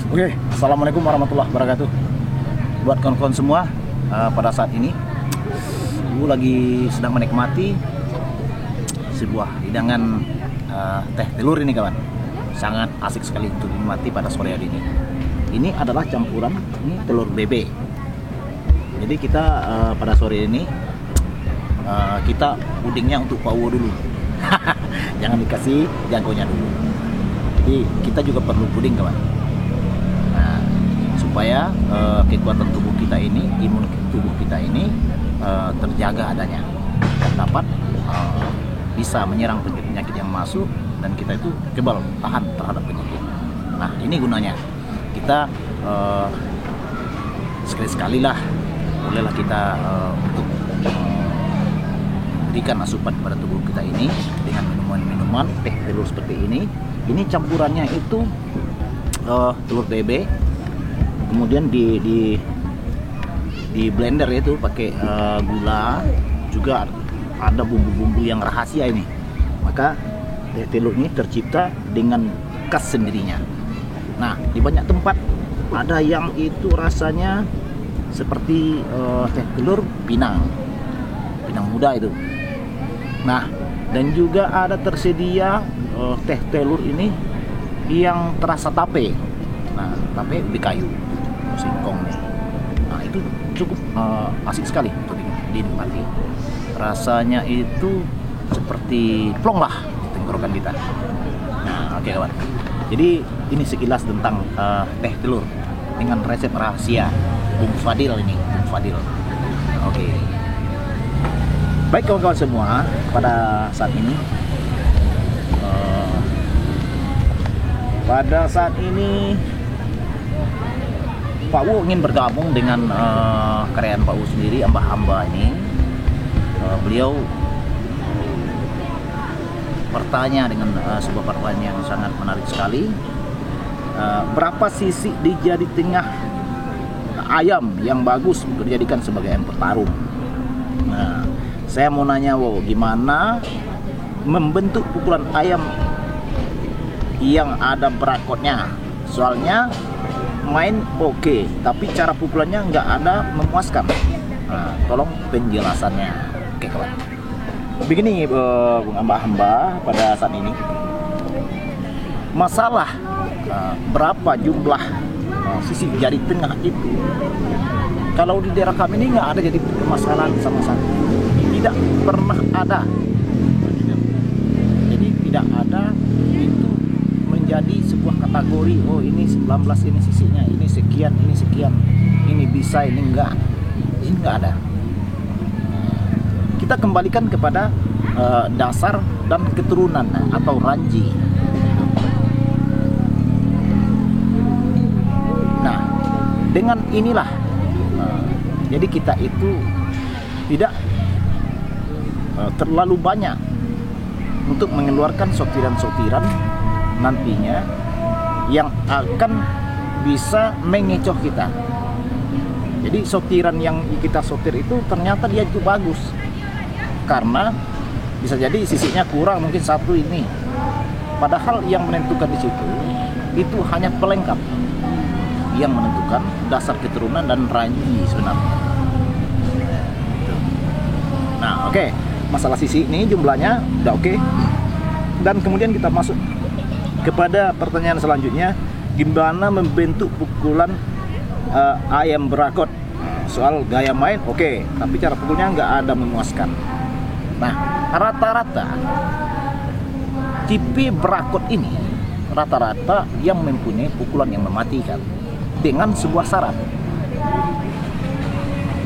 Oke, assalamualaikum warahmatullahi wabarakatuh. Buat kawan-kawan semua, pada saat ini gue lagi sedang menikmati sebuah hidangan teh telur ini kawan. Sangat asik sekali untuk dinikmati pada sore hari ini. Ini adalah campuran telur bebek. Jadi kita pada sore ini kita pudingnya untuk Pak Wo dulu. Jangan dikasih jagonya dulu. Jadi kita juga perlu puding kawan. Nah, supaya kekuatan tubuh kita ini, imun tubuh kita ini terjaga adanya dan dapat bisa menyerang penyakit yang masuk dan kita itu kebal tahan terhadap penyakit. Nah, ini gunanya kita sekali-sekali lah bolehlah kita untuk berikan asupan pada tubuh kita ini dengan minuman teh telur seperti ini. Ini campurannya itu telur bebek, kemudian di blender itu pakai gula, juga ada bumbu-bumbu yang rahasia ini. Maka teh telur ini tercipta dengan khas sendirinya. Nah, di banyak tempat ada yang itu rasanya seperti teh telur Pinang muda itu. Nah, dan juga ada tersedia teh telur ini yang terasa tape. Nah, tape ubi kayu, singkong. Nah, itu cukup asik sekali untuk dinikmati. Rasanya itu seperti plong lah di tenggorokan kita. Nah, oke kawan. Jadi ini sekilas tentang teh telur dengan resep rahasia Bung Fadil ini, Bung Fadil. Oke. Baik kawan-kawan semua, pada saat ini Pak Wo ingin bergabung dengan karyan Pak Wo sendiri, hamba-hamba ini. Beliau bertanya dengan sebuah pertanyaan yang sangat menarik sekali. Berapa sisi di jari tengah ayam yang bagus untuk dijadikan sebagai ayam petarung? Nah, saya mau nanya Wo, gimana membentuk pukulan ayam yang ada berakotnya? Soalnya main oke, tapi cara pukulannya nggak ada memuaskan. Nah, tolong penjelasannya. Oke kawan. Begini Bung hamba-hamba, pada saat ini masalah berapa jumlah sisi jari tengah itu, kalau di daerah kami ini nggak ada jadi permasalahan sama sekali. Tidak pernah ada. Jadi tidak ada itu menjadi sebuah kategori, oh ini 19 ini sisinya, ini sekian, ini bisa, ini enggak. Ini enggak ada. Kita kembalikan kepada dasar dan keturunan atau ranji. Nah, dengan inilah jadi kita itu tidak terlalu banyak untuk mengeluarkan sotiran-sotiran nantinya yang akan bisa mengecoh kita. Jadi sotiran yang kita sotir itu ternyata dia itu bagus, karena bisa jadi sisinya kurang, mungkin satu ini. Padahal yang menentukan di situ itu hanya pelengkap yang menentukan dasar keturunan dan ranji sebenarnya. Nah, oke. Masalah sisi ini jumlahnya udah oke. Dan kemudian kita masuk kepada pertanyaan selanjutnya, gimana membentuk pukulan ayam berakot? Soal gaya main oke, tapi cara pukulnya nggak ada memuaskan. Nah, rata-rata tipe berakot ini rata-rata yang mempunyai pukulan yang mematikan dengan sebuah syarat.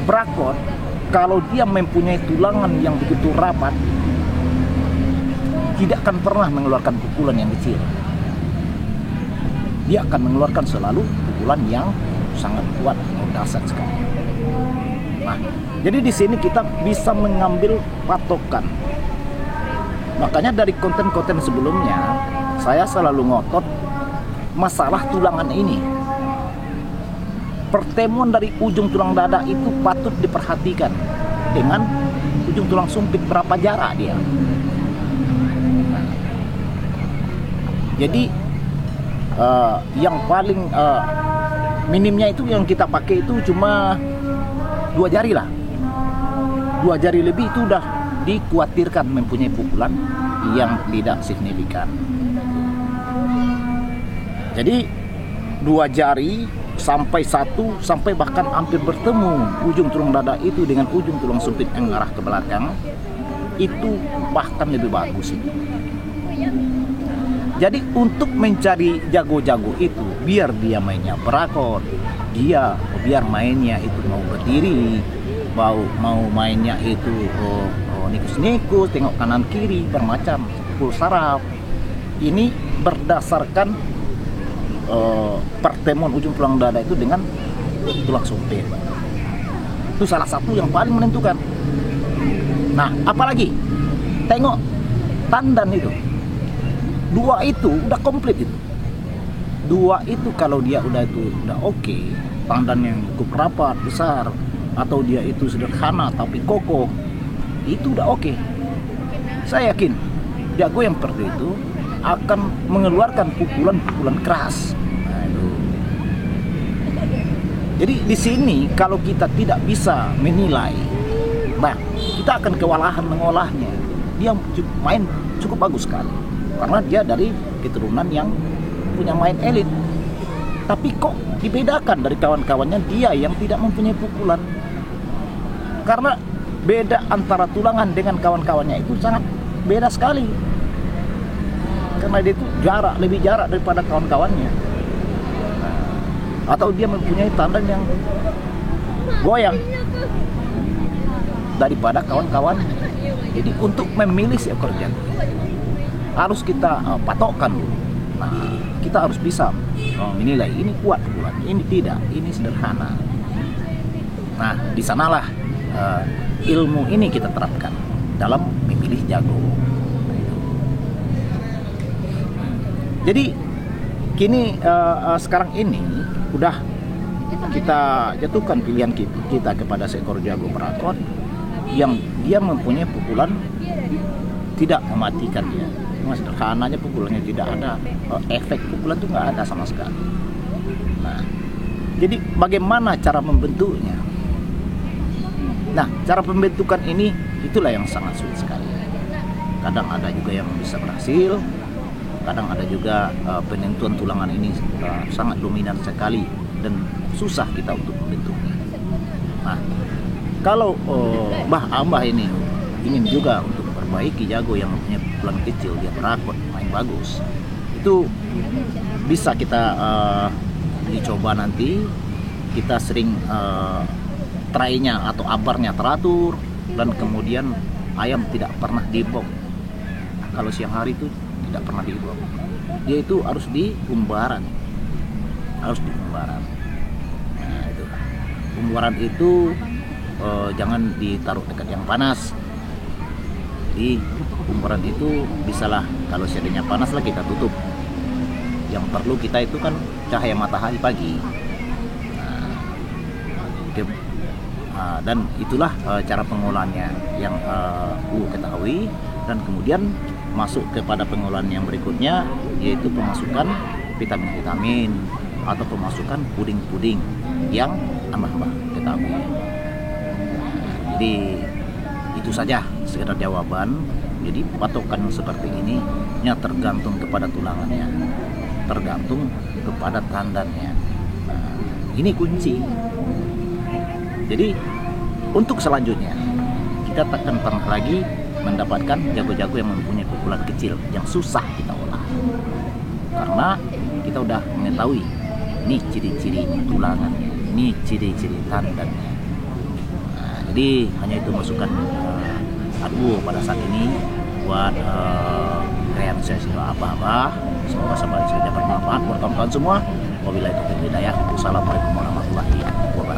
Berakot kalau dia mempunyai tulangan yang begitu rapat, tidak akan pernah mengeluarkan pukulan yang kecil. Dia akan mengeluarkan selalu pukulan yang sangat kuat, dahsyat sekali. Nah, jadi di sini kita bisa mengambil patokan. Makanya dari konten-konten sebelumnya, saya selalu ngotot masalah tulangan ini. Pertemuan dari ujung tulang dada itu patut diperhatikan dengan ujung tulang sumpit, berapa jarak dia. Nah, jadi yang paling minimnya itu yang kita pakai itu cuma 2 jari lah. 2 jari lebih itu udah dikhawatirkan mempunyai pukulan yang tidak signifikan. Jadi 2 jari sampai 1 sampai bahkan hampir bertemu ujung tulang dada itu dengan ujung tulang sempit yang mengarah ke belakang, itu bahkan lebih bagus itu. Jadi untuk mencari jago-jago itu, biar dia mainnya berakor, biar mainnya itu mau berdiri, mau mainnya itu nikus-nikus, tengok kanan kiri, bermacam full saraf. Ini berdasarkan pertemuan ujung tulang dada itu dengan tulang sempit. Itu salah satu yang paling menentukan. Nah, apalagi tengok tandan itu. 2 itu udah komplit itu. 2 itu kalau dia udah oke, tandan yang cukup rapat, besar, atau dia itu sederhana tapi kokoh, itu udah oke. Saya yakin jago yang seperti itu akan mengeluarkan pukulan-pukulan keras. Nah, itu. Jadi di sini kalau kita tidak bisa menilai, nah kita akan kewalahan mengolahnya. Dia main cukup bagus sekali karena dia dari keturunan yang punya main elit. Tapi kok dibedakan dari kawan-kawannya dia yang tidak mempunyai pukulan? Karena beda antara tulangan dengan kawan-kawannya itu sangat beda sekali. Karena dia itu lebih jarak daripada kawan-kawannya. Atau dia mempunyai tandan yang goyang daripada kawan-kawan. Jadi untuk memilih seekor jago harus kita patokkan. Nah, kita harus bisa menilai ini kuat pukulan, ini tidak, ini sederhana. Nah, di sanalah ilmu ini kita terapkan dalam memilih jago. Jadi kini sekarang ini udah kita jatuhkan pilihan kita kepada seekor jago berakor yang dia mempunyai pukulan tidak mematikan dia. Cuma sederhananya pukulannya tidak ada, efek pukulan itu nggak ada sama sekali. Nah, jadi bagaimana cara membentuknya? Nah, cara pembentukan ini itulah yang sangat sulit sekali. Kadang ada juga yang bisa berhasil, kadang ada juga penentuan tulangan ini sangat dominan sekali dan susah kita untuk membentuknya. Nah, kalau Mbah Ambah ini ingin juga untuk perbaiki jago yang punya pukulan kecil, dia berakor, main bagus, itu bisa kita dicoba nanti. Kita sering trainya atau abarnya teratur, dan kemudian ayam tidak pernah dibok. Kalau siang hari itu tidak pernah dibok, dia itu harus di umbaran, Nah, itu umbaran itu jangan ditaruh dekat yang panas. Di umbaran itu bisalah kalau seadanya panas lah kita tutup. Yang perlu kita itu kan cahaya matahari pagi. Dan itulah cara pengolahannya yang ketahui. Dan kemudian masuk kepada pengolahan yang berikutnya, yaitu pemasukan vitamin-vitamin atau pemasukan puding-puding yang Mbah ketahui. Jadi itu saja sekedar jawaban. Jadi patokan seperti ini tergantung kepada tulangannya, tergantung kepada tandannya. Nah, ini kunci. Jadi untuk selanjutnya kita takkan pernah lagi mendapatkan jago-jago yang mempunyai pukulan kecil yang susah kita olah, karena kita udah mengetahui ini ciri-ciri tulangannya, ini ciri-ciri tandannya. Nah, jadi hanya itu masukan pada saat ini buat realisasi Abah-abah. Semoga saja bermanfaat buat kawan-kawan semua. Wabillahi taufiq wal hidayah. Wassalamualaikum warahmatullahi wabarakatuh.